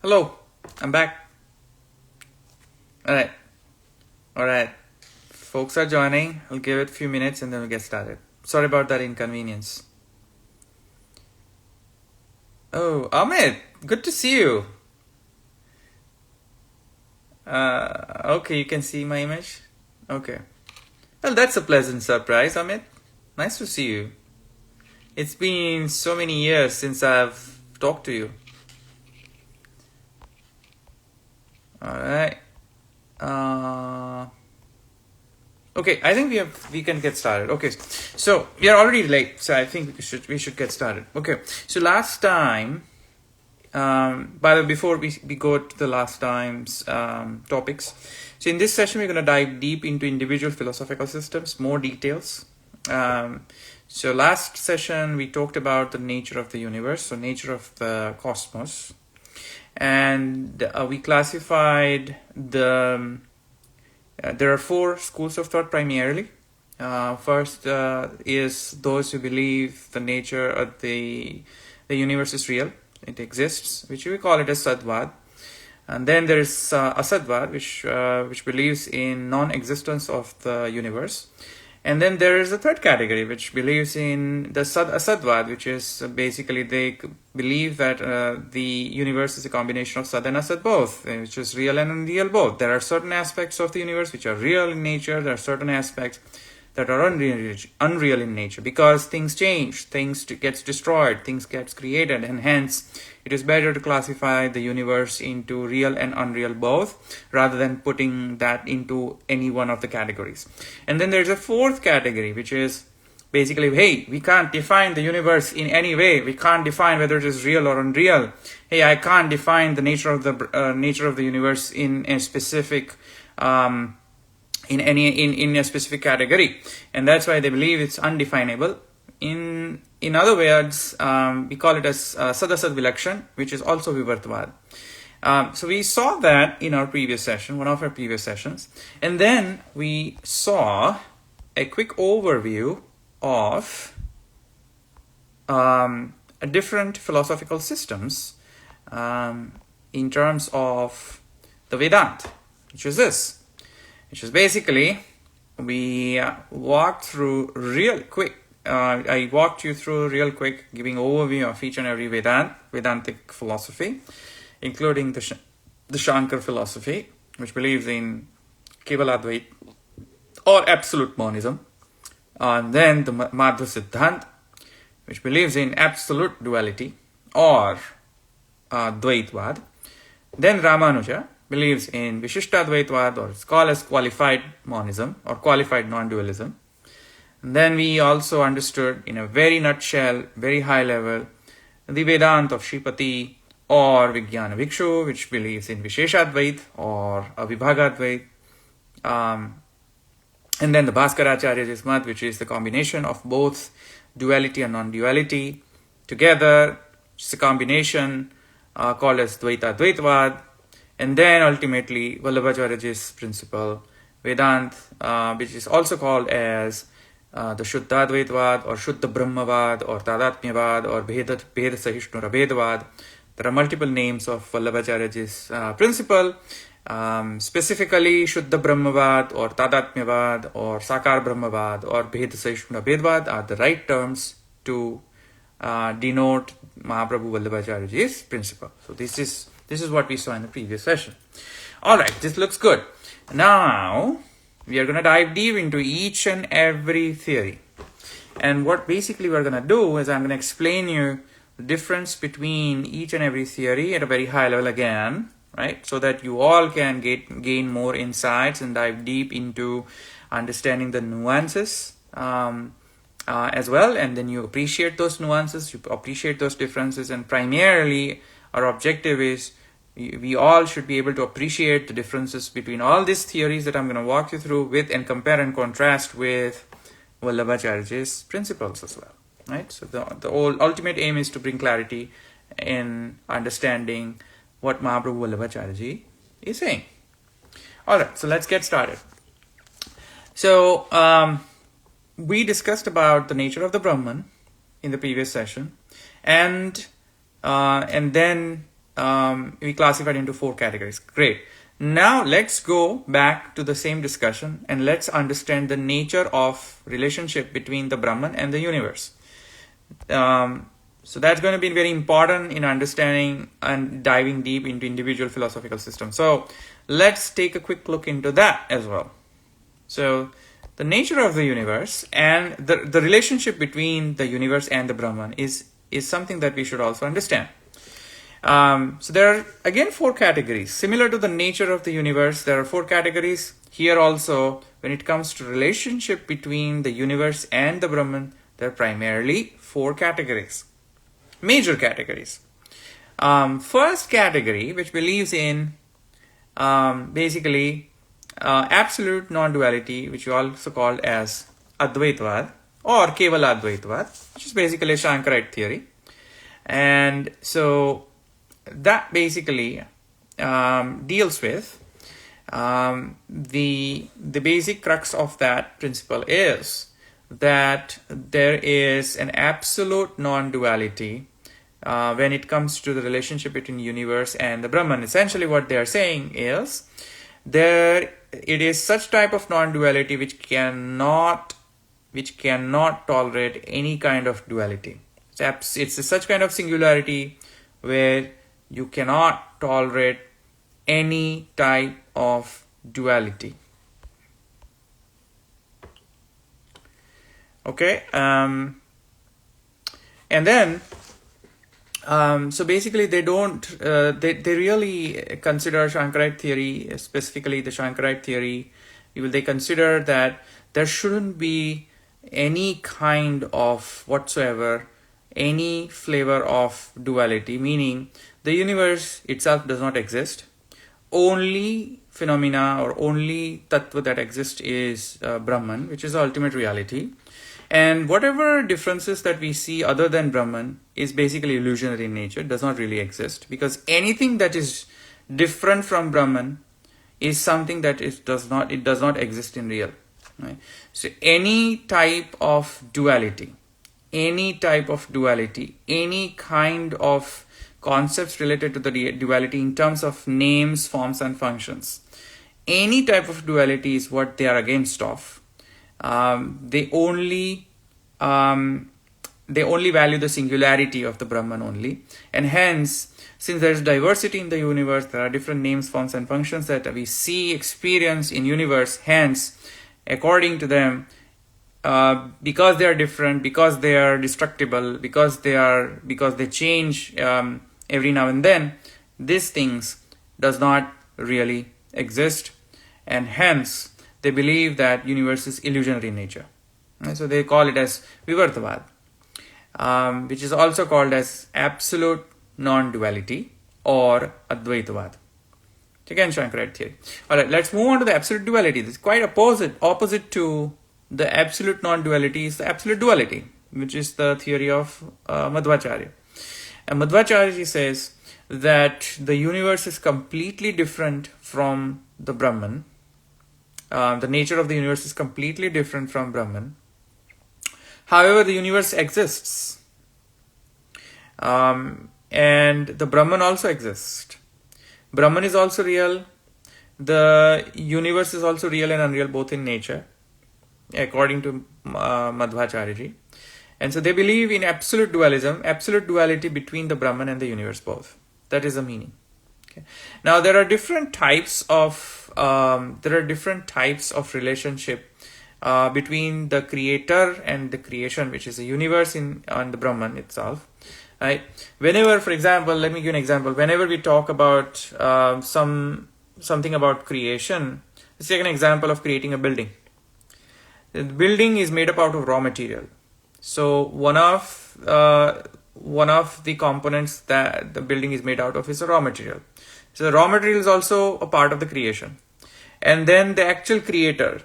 Hello, I'm back. Alright, alright. Folks are joining. I'll give it a few minutes and then we'll get started. Sorry about that inconvenience. Oh, Amit, good to see you. Okay, you can see my image? Okay. Well, that's a pleasant surprise, Amit. Nice to see you. It's been so many years since I've talked to you. Alright. Okay, I think we can get started. Okay, so we are already late, so I think we should get started. Okay, so last time, by the way, before we go to the last time's topics, so in this session we're going to dive deep into individual philosophical systems, more details. So last session we talked about the nature of the universe, so nature of the cosmos, and we classified the there are four schools of thought primarily. First is those who believe the nature of the universe is real, it exists, which we call it as Shuddhadvaita. And then there is Asadvaita, which believes in non-existence of the universe. And then there is a third category which believes in the Asadvaita, which is basically they believe that the universe is a combination of Sad and Asad both, which is real and unreal both. There are certain aspects of the universe which are real in nature. There are certain aspects that are unreal in nature, because things change, things gets destroyed, things gets created, and hence it is better to classify the universe into real and unreal both, rather than putting that into any one of the categories. And then there's a fourth category, which is basically, hey, we can't define the universe in any way. We can't define whether it is real or unreal. Hey, I can't define the nature of the universe in a specific in a specific category, and that's why they believe it's undefinable. In other words, we call it as Sadasad Vilakshan, which is also Vivartavad. So we saw that in our previous session, one of our previous sessions, and then we saw a quick overview of different philosophical systems in terms of the Vedanta, which is this. Which is basically, we walked through real quick. I walked you through real quick, giving overview of each and every Vedantic philosophy, including the Shankar philosophy, which believes in Kevaladvaita or absolute monism, and then the Madhva Siddhanta, which believes in absolute duality or Dvaitvad. Then Ramanuja believes in Vishishtadvaita, or it's called as qualified monism or qualified non-dualism. And then we also understood in a very nutshell, very high level, the Vedanta of Shripati or Vijnana Bhikshu, which believes in Visheshadvaita or Vibhagadvaita. And then the Bhaskaracharya's Mat, which is the combination of both duality and non-duality together. It's a combination called as Dvaita Dvaitavad. And then ultimately Vallabhacharya's principle, Vedanta, which is also called as the Shuddhadvaitavad or Shuddha Brahmavad or Tadatmyavad or Bheda Sahishnura Vedavad. There are multiple names of Vallabhacharya's principle. Specifically Shuddha Brahmavad or Tadatmyavad or Sakar Brahmavad or Bheda Sahishnura Vedavad are the right terms to denote Mahaprabhu Vallabhacharya's principle. So this is what we saw in the previous session. Alright, this looks good. Now, we are going to dive deep into each and every theory. And what basically we're going to do is I'm going to explain you the difference between each and every theory at a very high level again, right? So that you all can gain more insights and dive deep into understanding the nuances as well. And then you appreciate those nuances, you appreciate those differences, and primarily our objective is we all should be able to appreciate the differences between all these theories that I'm going to walk you through with and compare and contrast with Vallabhacharya's principles as well, right? So the ultimate aim is to bring clarity in understanding what Mahaprabhu Vallabhacharya is saying. Alright, so let's get started. So we discussed about the nature of the Brahman in the previous session, and then we classified into 4 categories. Great. Now let's go back to the same discussion and let's understand the nature of relationship between the Brahman and the universe. So that's going to be very important in understanding and diving deep into individual philosophical systems. So let's take a quick look into that as well. So the nature of the universe and the relationship between the universe and the Brahman is something that we should also understand. So there are again 4 categories. Similar to the nature of the universe, there are 4 categories. Here also, when it comes to relationship between the universe and the Brahman, there are primarily 4 categories. Major categories. First category, which believes in basically absolute non-duality, which you also called as Advaita or Kevala Advaita, which is basically a Shankarite theory. And so that basically deals with the basic crux of that principle is that there is an absolute non-duality when it comes to the relationship between universe and the Brahman. Essentially what they are saying is it is such type of non-duality which cannot tolerate any kind of duality. It's such kind of singularity where you cannot tolerate any type of duality. Okay, and then so basically they don't they really consider Shankarite theory, specifically the Shankarite theory. They consider that there shouldn't be any kind of whatsoever any flavor of duality, meaning the universe itself does not exist. Only phenomena or only tattva that exists is Brahman, which is the ultimate reality. And whatever differences that we see other than Brahman is basically illusionary in nature, does not really exist, because anything that is different from Brahman is something that does not exist in real. Right? So any type of duality, any kind of concepts related to the duality in terms of names, forms and functions, any type of duality is what they are against of. They only value the singularity of the Brahman only, and hence, since there is diversity in the universe, there are different names, forms and functions that we see, experience in universe. Hence, according to them, because they are different, because they are destructible, because they change every now and then, these things does not really exist, and hence they believe that universe is illusionary in nature. Right? So they call it as Vivartavad, which is also called as absolute non-duality or Advaitavad. Again, Shankarite theory. Alright, let's move on to the absolute duality. This is quite opposite to the absolute non-duality is the absolute duality, which is the theory of Madhvacharya. And Madhvacharya says that the universe is completely different from the Brahman. The nature of the universe is completely different from Brahman. However, the universe exists. And the Brahman also exists. Brahman is also real. The universe is also real and unreal, both in nature, according to Madhvacharya. And so they believe in absolute dualism, absolute duality between the Brahman and the universe both. That is the meaning. Okay. Now there are different types of relationship between the creator and the creation, which is the universe and the Brahman itself. Right? Whenever, for example, let me give an example. Whenever we talk about something about creation, let's take an example of creating a building. The building is made up out of raw material. So one of the components that the building is made out of is a raw material. So the raw material is also a part of the creation. And then the actual creator,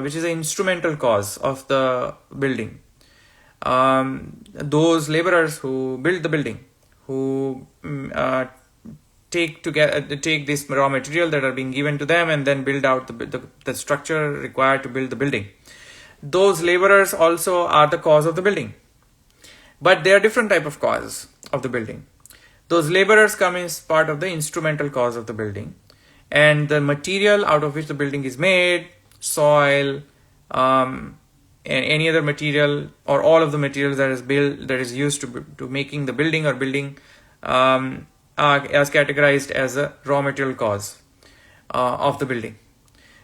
which is an instrumental cause of the building. Those laborers who build the building, who take this raw material that are being given to them and then build out the structure required to build the building. Those laborers also are the cause of the building. But they are different type of causes of the building. Those laborers come as part of the instrumental cause of the building, and the material out of which the building is made, soil, and any other material or all of the materials that is used to making the building or building are as categorized as a raw material cause of the building.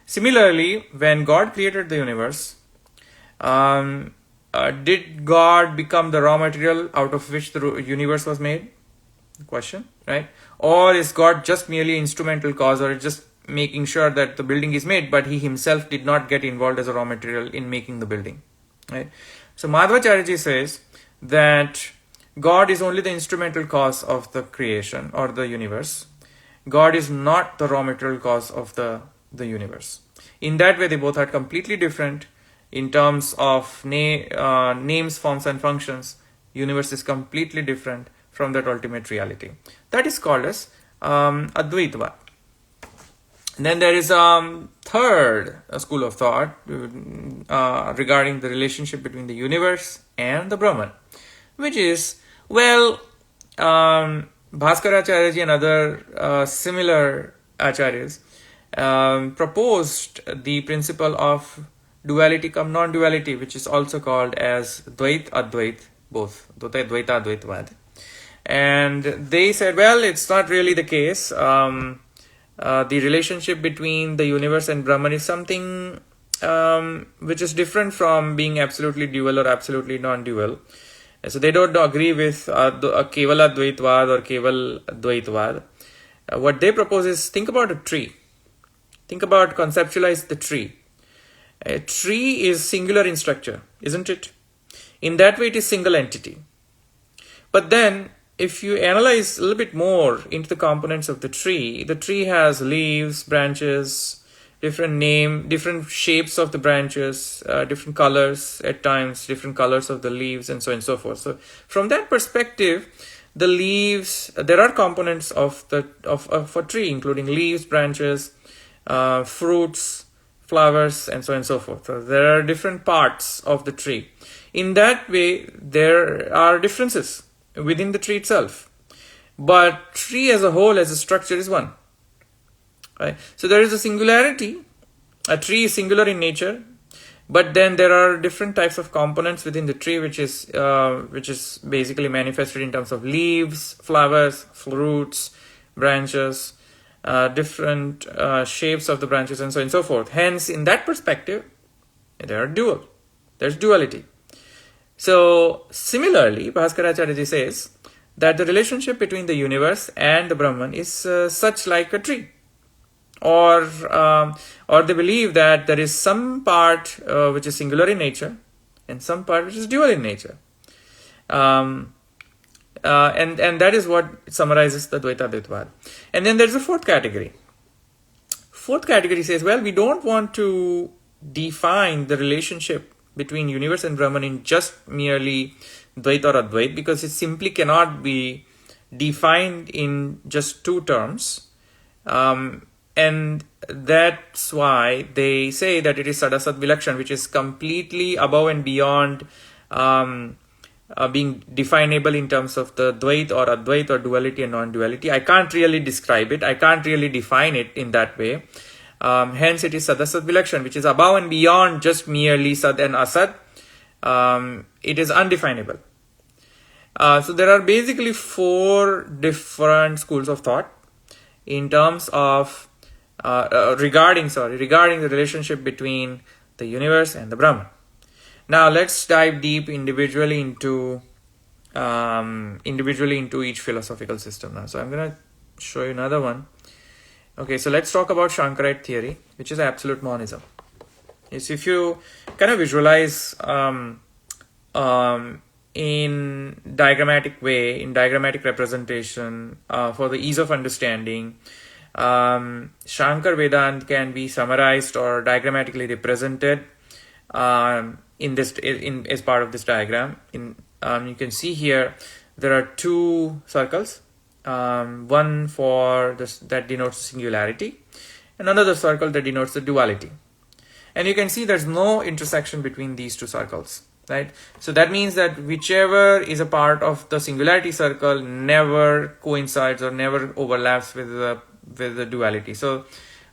Similarly, when God created the universe, did God become the raw material out of which the universe was made? Question, right? Or is God just merely instrumental cause, or just making sure that the building is made, but he himself did not get involved as a raw material in making the building, right? So Madhvacharya says that God is only the instrumental cause of the creation or the universe. God is not the raw material cause of the universe. In that way, they both are completely different in terms of names, forms, and functions. Universe is completely different from that ultimate reality. That is called as Advaita. Then there is a third school of thought regarding the relationship between the universe and the Brahman, which is, well, Bhaskaracharya and other similar acharyas proposed the principle of duality cum non-duality, which is also called as Dvaita, Advaita, both Dvaita, Advaita. And they said, well, it's not really the case. The relationship between the universe and Brahman is something which is different from being absolutely dual or absolutely non-dual. So they don't agree with Kevala Dvaitvad or Keval Dvaitvad. What they propose is, think about a tree. Conceptualize the tree. A tree is singular in structure, isn't it? In that way, it is single entity. But then, if you analyze a little bit more into the components of the tree has leaves, branches, different shapes of the branches, different colors at times, different colors of the leaves, and so on and so forth. So from that perspective, the leaves, there are components of a tree, including leaves, branches, fruits, flowers, and so on and so forth. So there are different parts of the tree. In that way, there are differences within the tree itself. But tree as a whole, as a structure, is one. Right? So there is a singularity. A tree is singular in nature, but then there are different types of components within the tree, which is basically manifested in terms of leaves, flowers, fruits, branches, different shapes of the branches, and so on and so forth. Hence, in that perspective, they are dual. There's duality. So, similarly, Bhaskaracharya says that the relationship between the universe and the Brahman is such like a tree. Or they believe that there is some part which is singular in nature and some part which is dual in nature. And that is what summarizes the Dvaita Advaita. And then there's a fourth category. Fourth category says, well, we don't want to define the relationship between universe and Brahman in just merely Dvaita or Advaita, because it simply cannot be defined in just two terms. And that's why they say that it is Sadasat Vilakshan, which is completely above and beyond being definable in terms of the Dvaita or Advaita or duality and non-duality. I can't really describe it. I can't really define it in that way. Hence, it is Sadasat Vilakshan, which is above and beyond just merely Sad and Asad. It is undefinable. So there are basically four different schools of thought in terms of regarding the relationship between the universe and the Brahman. Now let's dive deep individually into each philosophical system now. So I'm going to show you another one. Okay, so let's talk about Shankarite theory, which is absolute monism. Yes, if you kind of visualize in diagrammatic way, in diagrammatic representation, for the ease of understanding, Shankar Vedanta can be summarized or diagrammatically represented as part of this diagram. You can see here there are two circles, one for this that denotes singularity, and another circle that denotes the duality. And you can see there's no intersection between these two circles. right? So that means that whichever is a part of the singularity circle never coincides or never overlaps with the duality. So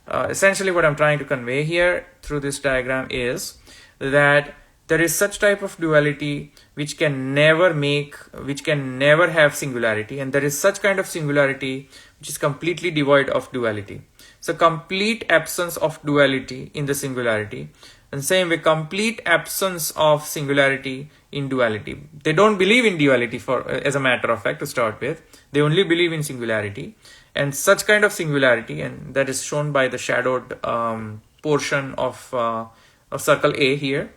essentially what I'm trying to convey here through this diagram is that there is such type of duality which can never have singularity, and there is such kind of singularity which is completely devoid of duality. So complete absence of duality in the singularity, and same way complete absence of singularity in duality. They don't believe in duality as a matter of fact to start with. They only believe in singularity, and such kind of singularity, and that is shown by the shadowed portion of circle A here.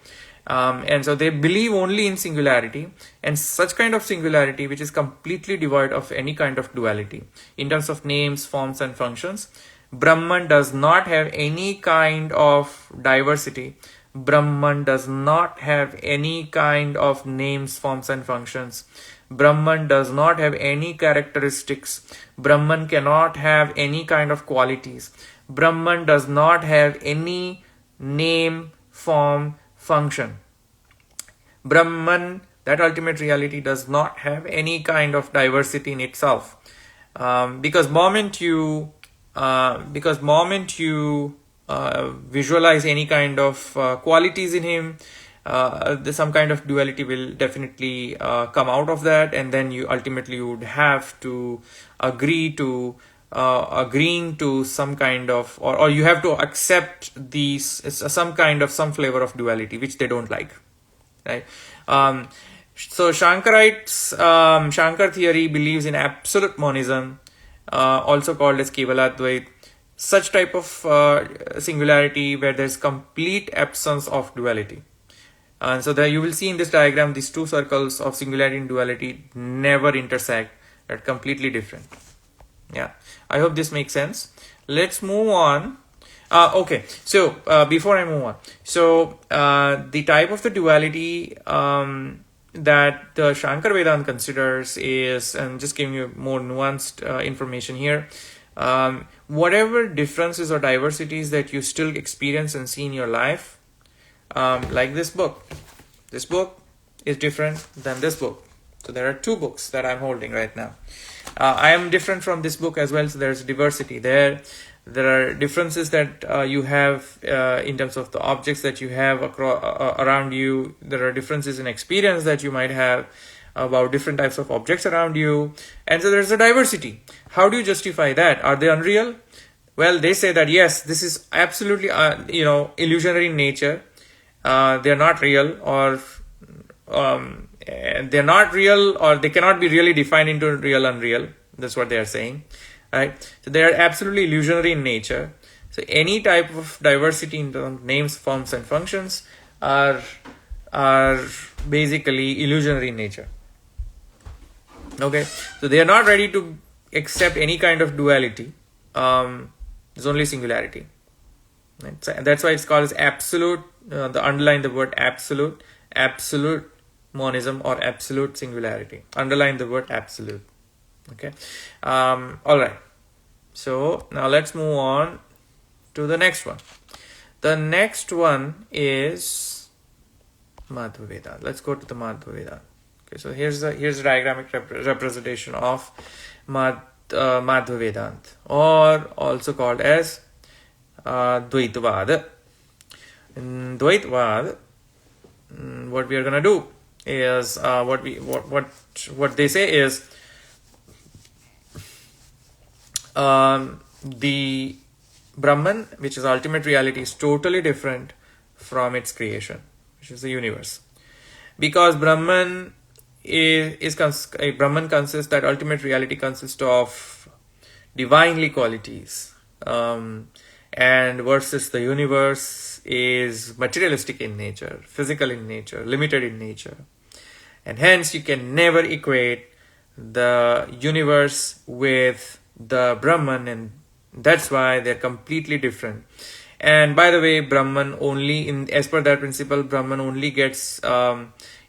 And so they believe only in singularity, and such kind of singularity which is completely devoid of any kind of duality in terms of names, forms and functions. Brahman does not have any kind of diversity. Brahman does not have any kind of names, forms and functions. Brahman does not have any characteristics. Brahman cannot have any kind of qualities. Brahman does not have any name, form, function. Brahman, that ultimate reality, does not have any kind of diversity in itself, because moment you visualize any kind of qualities in him, some kind of duality will definitely come out of that, and then you ultimately would have to agreeing to some kind of, or you have to accept some flavor of duality which they don't like, right? So Shankar theory believes in absolute monism, also called as Kevaladvaita, such type of singularity where there's complete absence of duality. And so there you will see in this diagram, these two circles of singularity and duality never intersect. They're completely different. Yeah, I hope this makes sense. Let's move on. Okay, so before I move on, so the type of the duality that the Shankar Vedanta considers is, and just giving you more nuanced information here, whatever differences or diversities that you still experience and see in your life, like this book is different than this book. So there are two books that I'm holding right now. I am different from this book as well, so there's diversity there. There are differences that you have in terms of the objects that you have around you. There are differences in experience that you might have about different types of objects around you. And so there's a diversity. How do you justify that? Are they unreal? Well, they say that yes, this is absolutely illusionary in nature. They're not real, or they're not real, or they cannot be really defined into real, unreal. That's what they are saying, right? So they are absolutely illusionary in nature. So any type of diversity in terms of names, forms and functions are basically illusionary in nature. Okay, so they are not ready to accept any kind of duality. There's only singularity. Right? So that's why it's called as absolute. Underline the word absolute monism or absolute singularity. Underline the word absolute. Okay. All right. So now let's move on to the next one. The next one is Madhva Vedanta. Let's go to the Madhva Vedanta. Okay. So here's a diagrammic representation of Madhva Vedanta, or also called as Dvaita. In Dvaita, what we are gonna do is what they say is the Brahman, which is ultimate reality, is totally different from its creation, which is the universe, because Brahman Brahman consists, that ultimate reality consists of divinely qualities, and versus the universe is materialistic in nature, physical in nature, limited in nature. And hence you can never equate the universe with the Brahman, and that's why they're completely different. And by the way, Brahman only, as per that principle, Brahman only gets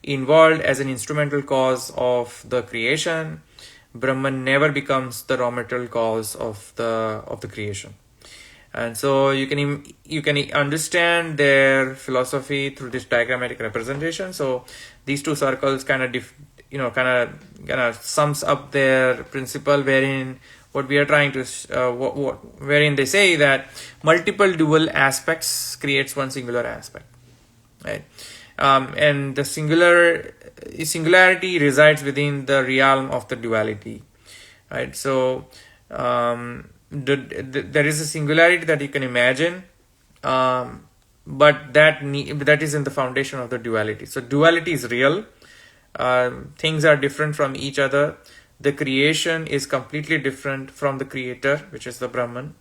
involved as an instrumental cause of the creation. Brahman never becomes the raw material cause of the creation. And so you can understand their philosophy through this diagrammatic representation. So these two circles kind of sums up their principle, wherein what we are trying to wherein they say that multiple dual aspects creates one singular aspect, right? And the singularity resides within the realm of the duality, right? So there is a singularity that you can imagine, but that is in the foundation of the duality. So duality is real. Things are different from each other. The creation is completely different from the creator, which is the Brahman.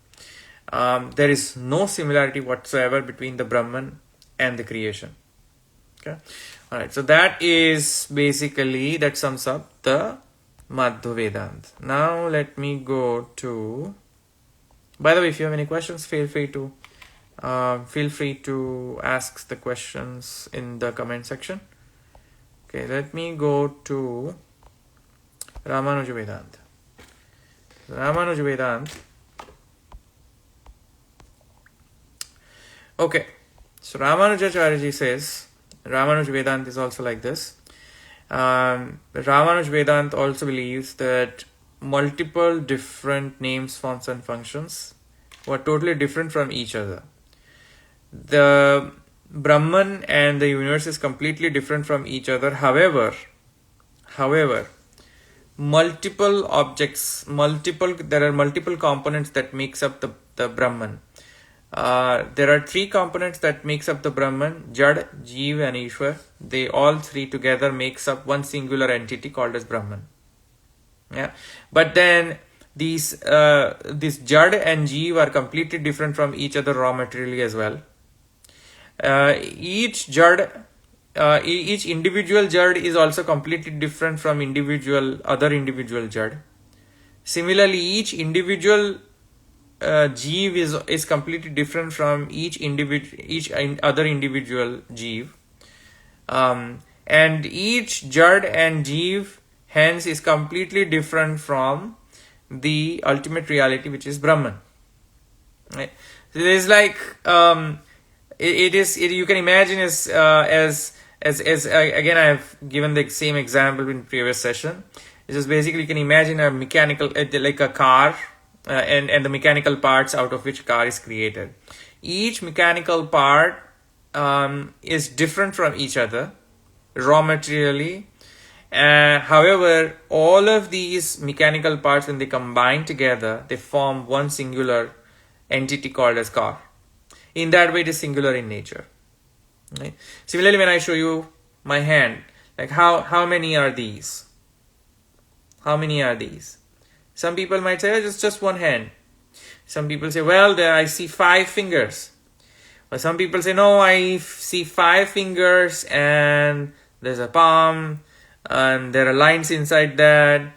There is no similarity whatsoever between the Brahman and the creation. Okay, all right. So that sums up the Madhva Vedanta. Now let me go to. By the way, if you have any questions, feel free to ask the questions in the comment section. Okay, let me go to Ramanuja Vedanta. Ramanuja Vedanta. Okay, so Ramanujacharya says Ramanuja Vedanta is also like this. Ramanuja Vedanta also believes that multiple different names, forms and functions were totally different from each other. The Brahman and the universe is completely different from each other. However, multiple objects, there are multiple components that makes up the Brahman. There are three components that makes up the Brahman: Jad, Jeev and Ishwar. They all three together makes up one singular entity called as Brahman. Yeah, but then these Jad and Jeev are completely different from each other raw materially as well. Each individual Jad is also completely different from other individual Jad. Similarly, each individual Jeev is completely different from each other individual Jeev, and each Jad and Jeev hence is completely different from the ultimate reality, which is Brahman. Right? So it is like you can imagine as again I have given the same example in previous session. It's just basically you can imagine a mechanical like a car. And the mechanical parts out of which car is created. Each mechanical part is different from each other raw materially. However, all of these mechanical parts, when they combine together, they form one singular entity called as car. In that way, it is singular in nature. Right? Similarly, when I show you my hand, like how many are these? How many are these? Some people might say, it's just one hand. Some people say, well, there I see 5 fingers. But some people say, no, I see 5 fingers and there's a palm and there are lines inside that.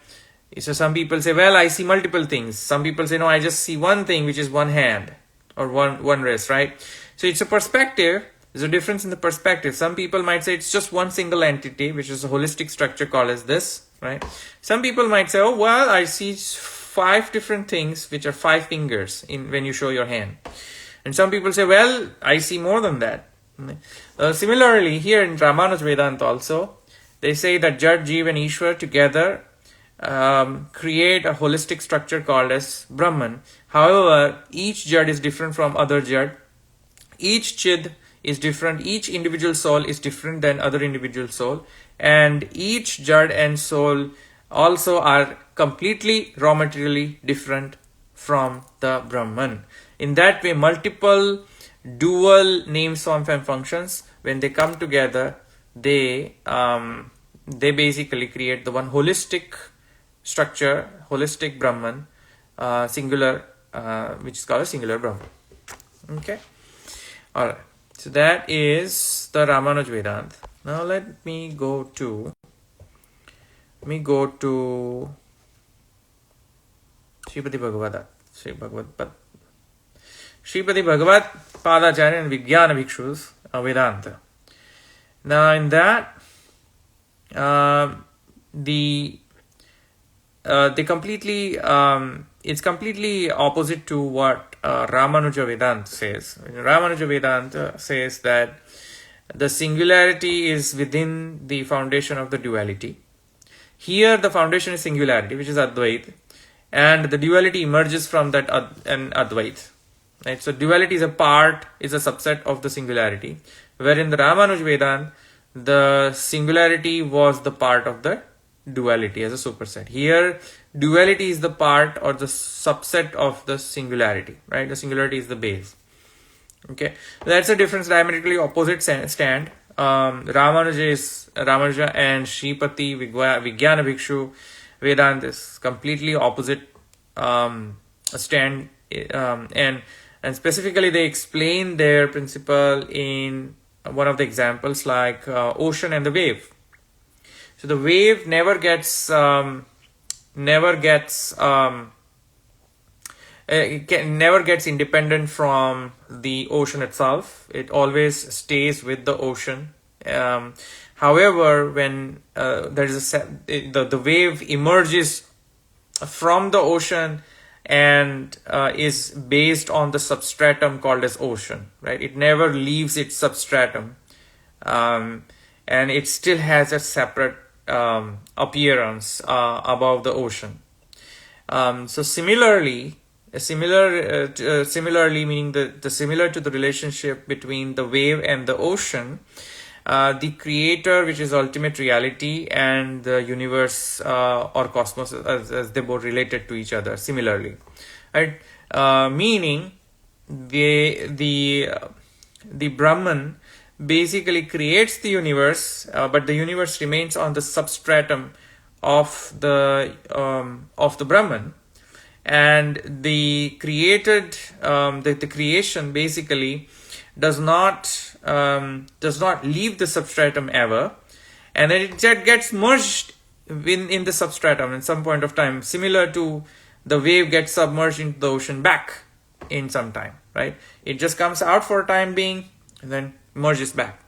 So some people say, well, I see multiple things. Some people say, no, I just see one thing, which is one hand or one wrist, right? So it's a perspective. There's a difference in the perspective. Some people might say it's just one single entity, which is a holistic structure called as this. Right? Some people might say, oh, well, I see 5 different things, which are 5 fingers when you show your hand. And some people say, well, I see more than that. Similarly, here in Ramanuja Vedanta also, they say that Jad, Jeev and Ishwar together create a holistic structure called as Brahman. However, each Jad is different from other Jad. Each Chid is different. Each individual soul is different than other individual soul. And each Jad and soul also are completely raw materially different from the Brahman. In that way, multiple dual names, forms and functions, when they come together, they basically create the one holistic structure, holistic Brahman, singular, which is called a singular Brahman. Okay? Alright. So that is the Ramanuja Vedanta. Now let me go to Sripati Bhagavad Padacharya and Vijnana Bhikshu's Vedanta. Now in that they completely it's completely opposite to what Ramanuja Vedanta says. Ramanuja Vedanta says that the singularity is within the foundation of the duality. Here the foundation is singularity, which is Advaita, and the duality emerges from that Advaita. Right? So duality is a subset of the singularity, wherein the Ramanuja Vedanta, the singularity was the part of the duality as a superset. Here, duality is the part or the subset of the singularity, right? The singularity is the base. Okay, that's a difference, diametrically opposite stand. Ramanuja and Shripati Vijnana Bhikshu Vedanta is completely opposite stand, and specifically they explain their principle in one of the examples, like ocean and the wave. So the wave never gets independent from the ocean itself. It always stays with the ocean. However, when there is the wave emerges from the ocean and is based on the substratum called as ocean, right? It never leaves its substratum, and it still has a separate appearance above the ocean. So similarly, meaning the similar to the relationship between the wave and the ocean, the creator, which is ultimate reality, and the universe or cosmos, as they both related to each other similarly, right? Meaning the Brahman basically creates the universe, but the universe remains on the substratum of the Brahman, and the created the creation basically does not leave the substratum ever, and then it just gets merged in the substratum at some point of time, similar to the wave gets submerged into the ocean back in some time, right? It just comes out for a time being and then merges back,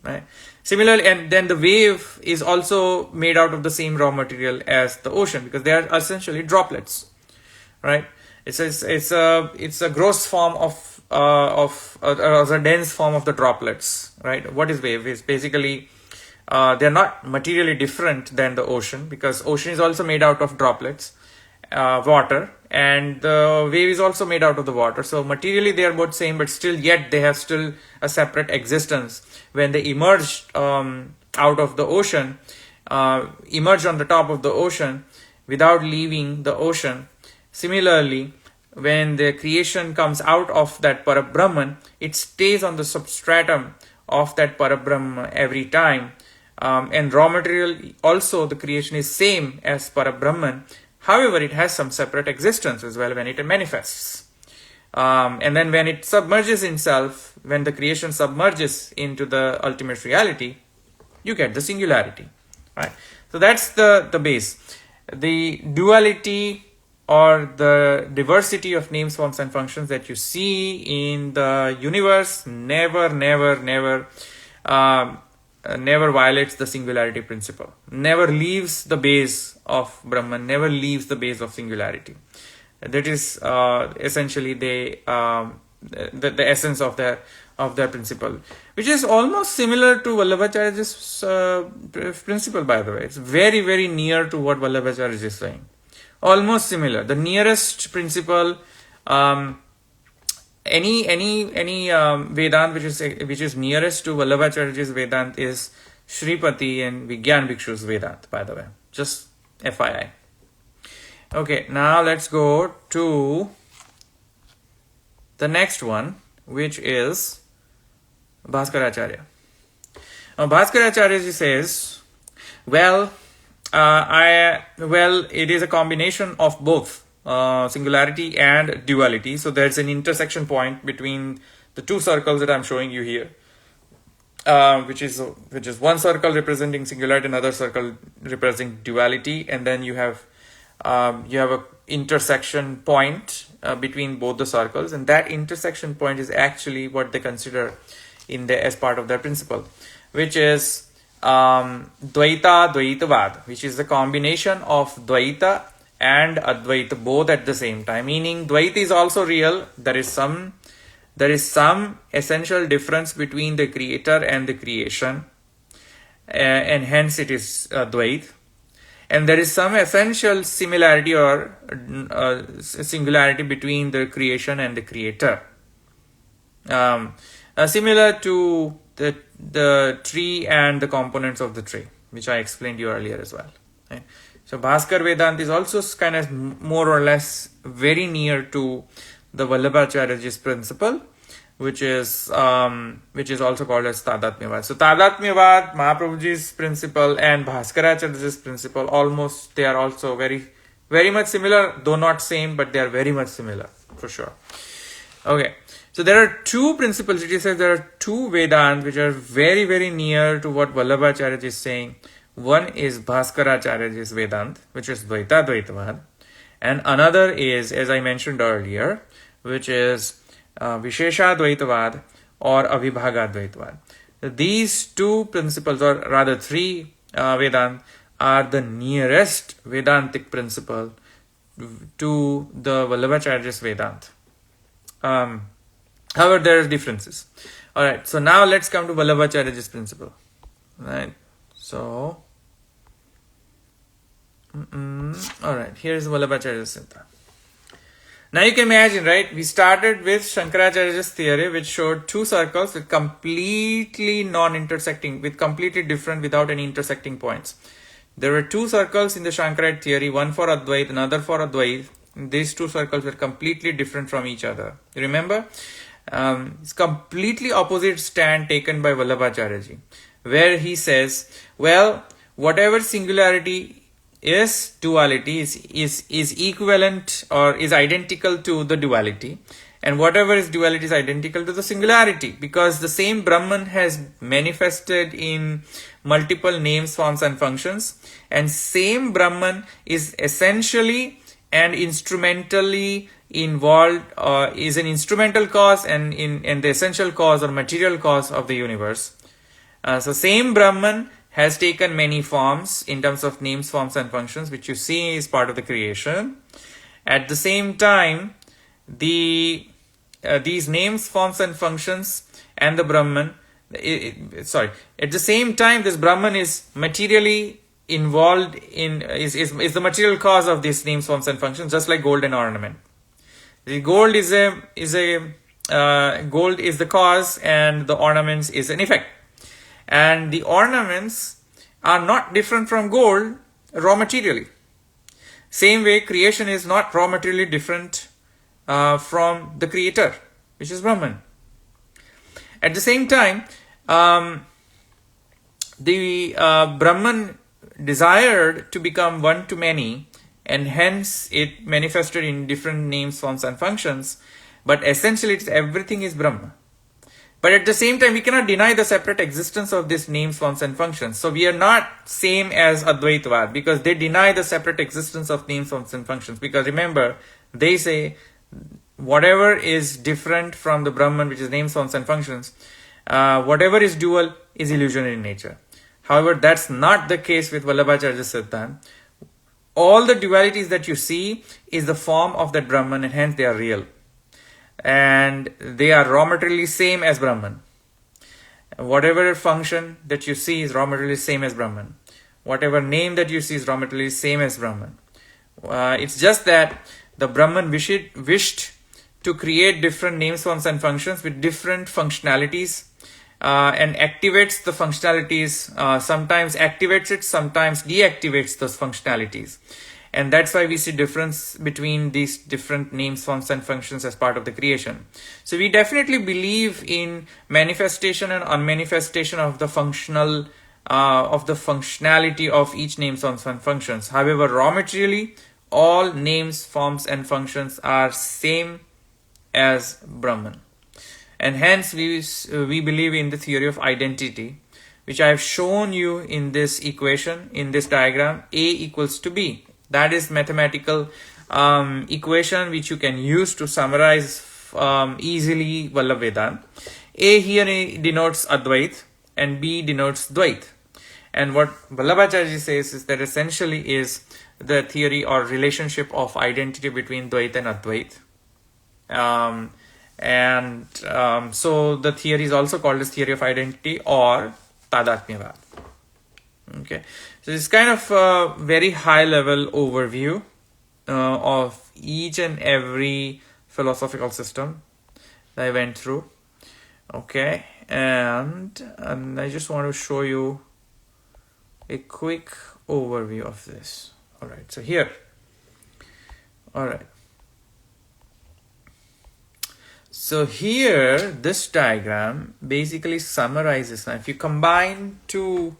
right? Similarly, and then the wave is also made out of the same raw material as the ocean, because they are essentially droplets, right? It's a gross form of a dense form of the droplets, right? What is wave? It's basically they're not materially different than the ocean, because ocean is also made out of droplets, water, and the wave is also made out of the water. So materially they are both same, but yet they have still a separate existence. When they emerge out of the ocean, emerge on the top of the ocean without leaving the ocean. Similarly, when the creation comes out of that Parabrahman, it stays on the substratum of that Parabrahman every time. And raw material also, the creation is same as Parabrahman. However, it has some separate existence as well when it manifests. And then when it submerges itself, when the creation submerges into the ultimate reality, you get the singularity, right? So that's the base. The duality or the diversity of names, forms, and functions that you see in the universe never violates the singularity principle, never leaves the base of Brahman, never leaves the base of singularity. That is essentially the essence of their principle, which is almost similar to Vallabhacharya's principle, by the way. It's very, very near to what Vallabhacharya is saying. Almost similar. The nearest principle, any Vedant which is nearest to Vallabhacharya's Vedant is Shripati and Vijnana Bhikshu's Vedant, by the way. Just FYI. Okay, now let's go to the next one, which is Bhaskaracharya. Now, Bhaskaracharya says, it is a combination of both singularity and duality. So there's an intersection point between the two circles that I'm showing you here, which is one circle representing singularity, another circle representing duality, and then you have a intersection point between both the circles, and that intersection point is actually what they consider as part of their principle, which is Dvaita Dvaitavad, which is the combination of Dvaita and Advaita both at the same time, meaning Dvaita is also real. There is some essential difference between the creator and the creation, and hence it is Dvaita. And there is some essential similarity or singularity between the creation and the creator. Similar to the tree and the components of the tree, which I explained to you earlier as well. Right? So Bhaskar Vedanta is also kind of more or less very near to the Vallabhacharya's principle, which is also called as Tadatmyavad. So Tadatmyavad, Mahaprabhuji's principle, and Bhaskaracharya's principle, almost they are also very, very much similar, though not same, but they are very much similar for sure. Okay, so there are two principles. It says there are two Vedants which are very, very near to what Vallabhacharya is saying. One is Bhaskaracharya's Vedanta, which is Dvaita Dvaitavad, and another is, as I mentioned earlier, which is Vishishhtadvaita or Avibhagadvaitavad. These two principles, or rather three Vedanta, are the nearest Vedantic principle to the Vallabhacharya's Vedanta. However, there are differences. Alright, so now let's come to Vallabhacharya's principle. Right, so alright, here's Vallabhacharya's Siddhanta. Now you can imagine, right? We started with Shankaracharya's theory, which showed two circles with completely non-intersecting, with completely different, without any intersecting points. There were two circles in the Shankarite theory, one for Advaita, another for Advaita. These two circles were completely different from each other. You remember? It's completely opposite stand taken by Vallabhacharya, where he says, well, whatever singularity is duality is equivalent or is identical to the duality, and whatever is duality is identical to the singularity, because the same Brahman has manifested in multiple names, forms and functions, and same Brahman is essentially and instrumentally involved, is an instrumental cause and the essential cause or material cause of the universe. So same Brahman has taken many forms in terms of names, forms and functions, which you see is part of the creation. At the same time, these names, forms and functions and the Brahman, at the same time this Brahman is materially involved in, is the material cause of these names, forms and functions, just like gold and ornament. The gold gold is the cause and the ornaments is an effect. And the ornaments are not different from gold raw materially. Same way, creation is not raw materially different from the creator, which is Brahman. At the same time, the Brahman desired to become one to many, and hence it manifested in different names, forms and functions, but essentially everything is Brahma. But at the same time, we cannot deny the separate existence of these names, forms and functions. So we are not same as Advaitavad, because they deny the separate existence of names, forms and functions. Because remember, they say whatever is different from the Brahman, which is names, forms and functions, whatever is dual is illusionary in nature. However, that's not the case with Vallabhacharya's Siddhanta. All the dualities that you see is the form of that Brahman, and hence they are real. And they are raw materially same as Brahman. Whatever function that you see is raw materially same as Brahman. Whatever name that you see is raw materially same as Brahman. It's just that the Brahman wished to create different names, forms and functions with different functionalities, and activates the functionalities, sometimes activates it, sometimes deactivates those functionalities. And that's why we see difference between these different names, forms and functions as part of the creation. So we definitely believe in manifestation and unmanifestation of the functional, of the functionality of each name, forms and functions. However, raw materially, all names, forms and functions are same as Brahman. And hence we believe in the theory of identity, which I have shown you in this equation, in this diagram, A equals to B. That is mathematical equation which you can use to summarize easily Vallabh Vedanta. A here denotes Advaita and B denotes Dvaita. And what Vallabhacharya says is that essentially is the theory or relationship of identity between Dvaita and Advaita. So the theory is also called as theory of identity or Tadatmyavad. Okay, so it's kind of a very high level overview of each and every philosophical system that I went through. Okay, and I just want to show you a quick overview of this. All right, so here, all right. So here, this diagram basically summarizes. Now, if you combine two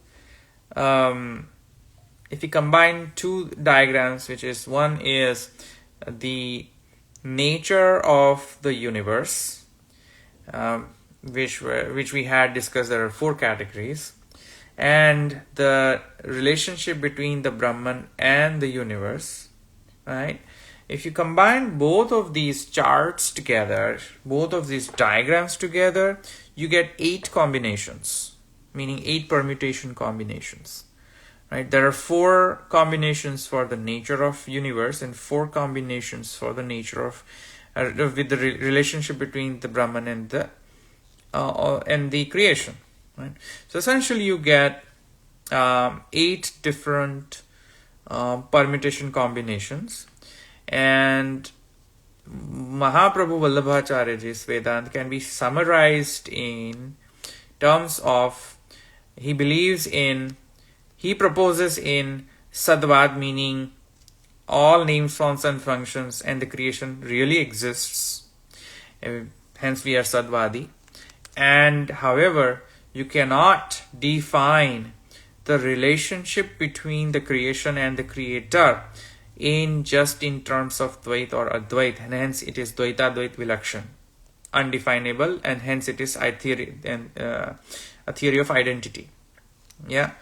diagrams, which is one is the nature of the universe, which we had discussed. There are 4 categories, and the relationship between the Brahman and the universe, right? If you combine both of these charts together, both of these diagrams together, you get 8 combinations, meaning 8 permutation combinations, right? There are 4 combinations for the nature of universe and 4 combinations for the nature of with the relationship between the Brahman and the creation, right? So essentially you get 8 different permutation combinations. And Mahaprabhu Vallabhacharya's Vedanta can be summarized in terms of he proposes in Sadvad, meaning all names, forms and functions and the creation really exists. Hence we are Sadvadi. And however, you cannot define the relationship between the creation and the creator in terms of Dvaita or Advaita, and hence it is Dvaita Dvaita Vilakshan, undefinable, and hence it is a theory of identity. Yeah,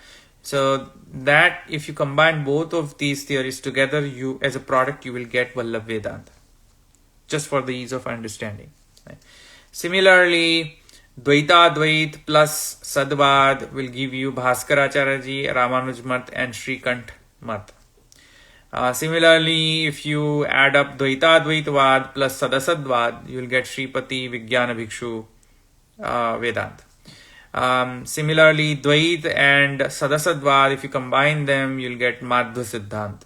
so that if you combine both of these theories together, you as a product you will get Vallabh Vedanta, just for the ease of understanding. Right? Similarly, Dvaita Dvaita plus Sadvad will give you Bhaskaracharya, Ramanuj Mat and Shrikant Mat. Similarly, if you add up Dvaita Dvaitavad plus Sadasadvad, you will get Shripati Vijnana Bhikshu Vedanta. Similarly, Dvait and Sadasadvad, if you combine them, you will get Madhva Siddhant.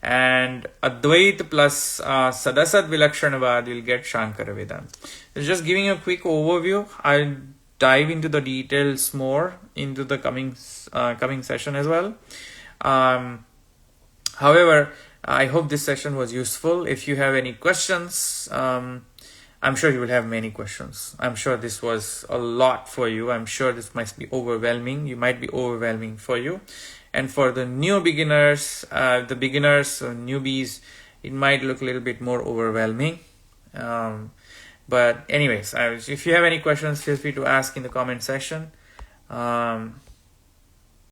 And Advait plus Sadasad Vilakshanavad, you will get Shankara Vedanta. So just giving a quick overview. I'll dive into the details more into the coming session as well. However, I hope this session was useful. If you have any questions, I'm sure you will have many questions. I'm sure this was a lot for you. I'm sure this might be overwhelming. You might be overwhelming for you. And for the new beginners, newbies, it might look a little bit more overwhelming. But anyways, if you have any questions, feel free to ask in the comment section.